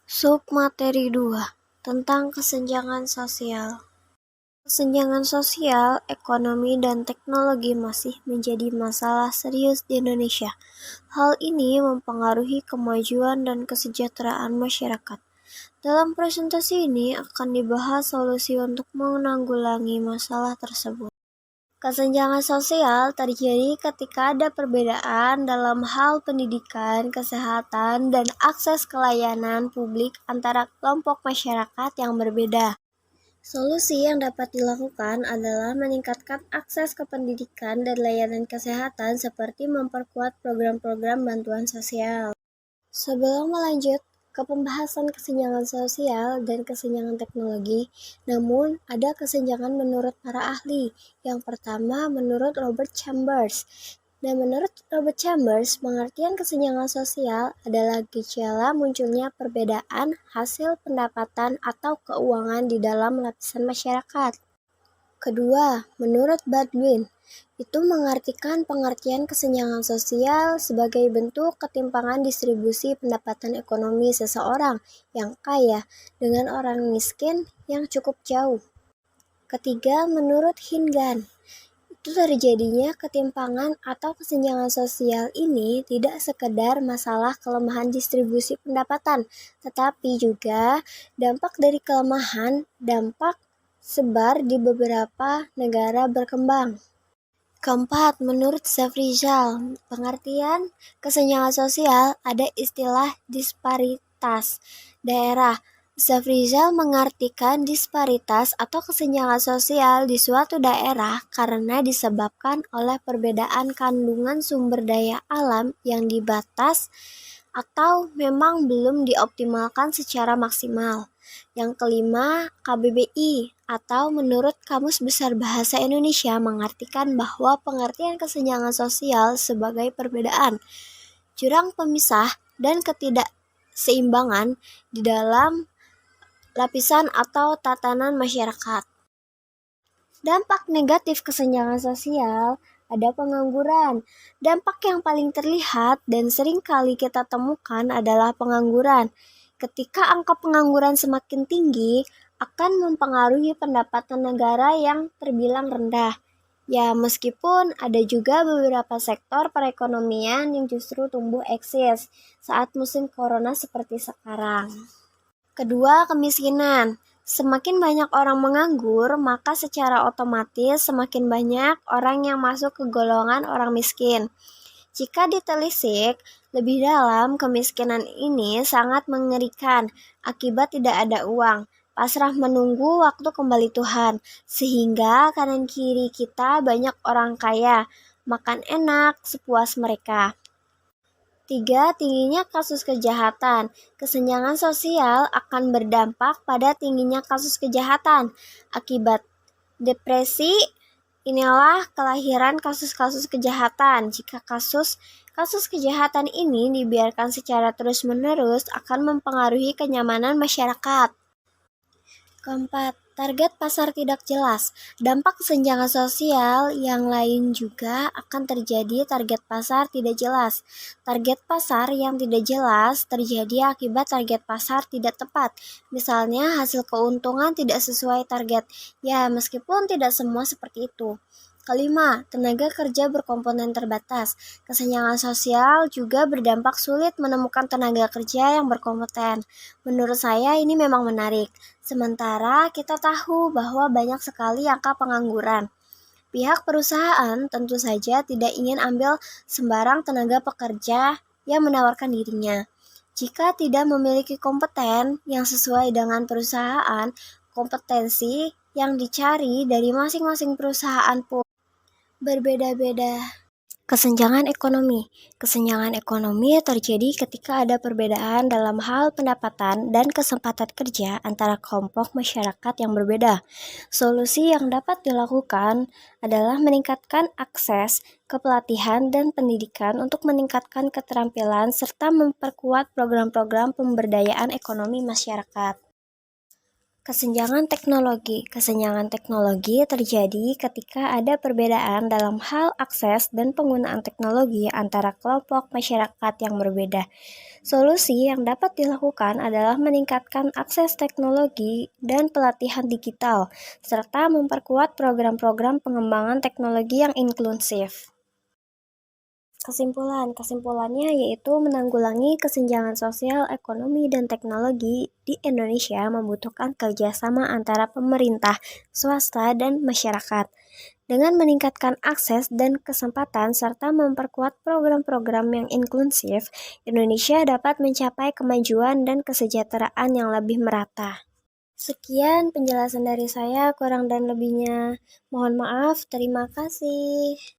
Submateri 2 tentang kesenjangan sosial. Kesenjangan sosial, ekonomi, dan teknologi masih menjadi masalah serius di Indonesia. Hal ini mempengaruhi kemajuan dan kesejahteraan masyarakat. Dalam presentasi ini akan dibahas solusi untuk menanggulangi masalah tersebut. Kesenjangan sosial terjadi ketika ada perbedaan dalam hal pendidikan, kesehatan, dan akses ke layanan publik antara kelompok masyarakat yang berbeda. Solusi yang dapat dilakukan adalah meningkatkan akses ke pendidikan dan layanan kesehatan seperti memperkuat program-program bantuan sosial. Sebelum melanjut ke pembahasan kesenjangan sosial dan kesenjangan teknologi, namun ada kesenjangan menurut para ahli. Yang pertama menurut Robert Chambers. Dan menurut Robert Chambers, pengertian kesenjangan sosial adalah gejala munculnya perbedaan hasil pendapatan atau keuangan di dalam lapisan masyarakat. Kedua, menurut Baldwin, itu mengartikan pengertian kesenjangan sosial sebagai bentuk ketimpangan distribusi pendapatan ekonomi seseorang yang kaya dengan orang miskin yang cukup jauh. Ketiga, menurut Hingan, itu terjadinya ketimpangan atau kesenjangan sosial ini tidak sekedar masalah kelemahan distribusi pendapatan, tetapi juga dampak dari kelemahan dampak sebar di beberapa negara berkembang. Keempat, menurut Zafrizal, pengertian kesenjangan sosial ada istilah disparitas daerah. Zafrizal mengartikan disparitas atau kesenjangan sosial di suatu daerah karena disebabkan oleh perbedaan kandungan sumber daya alam yang dibatas atau memang belum dioptimalkan secara maksimal. Yang kelima, KBBI atau menurut Kamus Besar Bahasa Indonesia mengartikan bahwa pengertian kesenjangan sosial sebagai perbedaan, jurang pemisah, dan ketidakseimbangan di dalam lapisan atau tatanan masyarakat. Dampak negatif kesenjangan sosial ada pengangguran. Dampak yang paling terlihat dan sering kali kita temukan adalah pengangguran. Ketika angka pengangguran semakin tinggi, akan mempengaruhi pendapatan negara yang terbilang rendah. Ya, meskipun ada juga beberapa sektor perekonomian yang justru tumbuh eksis saat musim corona seperti sekarang. Kedua, kemiskinan. Semakin banyak orang menganggur, maka secara otomatis semakin banyak orang yang masuk ke golongan orang miskin. Jika ditelisik lebih dalam, kemiskinan ini sangat mengerikan akibat tidak ada uang, pasrah menunggu waktu kembali Tuhan, sehingga kanan kiri kita banyak orang kaya, makan enak sepuas mereka. 3. Tingginya kasus kejahatan. Kesenjangan sosial akan berdampak pada tingginya kasus kejahatan. Akibat depresi, inilah kelahiran kasus-kasus kejahatan. Jika kasus kejahatan ini dibiarkan secara terus-menerus akan mempengaruhi kenyamanan masyarakat. Keempat, target pasar tidak jelas. Dampak kesenjangan sosial yang lain juga akan terjadi target pasar tidak jelas. Target pasar yang tidak jelas terjadi akibat target pasar tidak tepat. Misalnya hasil keuntungan tidak sesuai target. Ya, meskipun tidak semua seperti itu. Kelima, tenaga kerja berkomponen terbatas. Kesenjangan sosial juga berdampak sulit menemukan tenaga kerja yang berkompeten. Menurut saya ini memang menarik. Sementara kita tahu bahwa banyak sekali angka pengangguran. Pihak perusahaan tentu saja tidak ingin ambil sembarang tenaga pekerja yang menawarkan dirinya. Jika tidak memiliki kompeten yang sesuai dengan perusahaan, kompetensi yang dicari dari masing-masing perusahaan pun berbeda-beda. Kesenjangan ekonomi. Kesenjangan ekonomi terjadi ketika ada perbedaan dalam hal pendapatan dan kesempatan kerja antara kelompok masyarakat yang berbeda. Solusi yang dapat dilakukan adalah meningkatkan akses ke pelatihan dan pendidikan untuk meningkatkan keterampilan serta memperkuat program-program pemberdayaan ekonomi masyarakat. Kesenjangan teknologi. Kesenjangan teknologi terjadi ketika ada perbedaan dalam hal akses dan penggunaan teknologi antara kelompok masyarakat yang berbeda. Solusi yang dapat dilakukan adalah meningkatkan akses teknologi dan pelatihan digital, serta memperkuat program-program pengembangan teknologi yang inklusif. Kesimpulannya yaitu menanggulangi kesenjangan sosial, ekonomi, dan teknologi di Indonesia membutuhkan kerjasama antara pemerintah, swasta, dan masyarakat. Dengan meningkatkan akses dan kesempatan serta memperkuat program-program yang inklusif, Indonesia dapat mencapai kemajuan dan kesejahteraan yang lebih merata. Sekian penjelasan dari saya, kurang dan lebihnya mohon maaf. Terima kasih.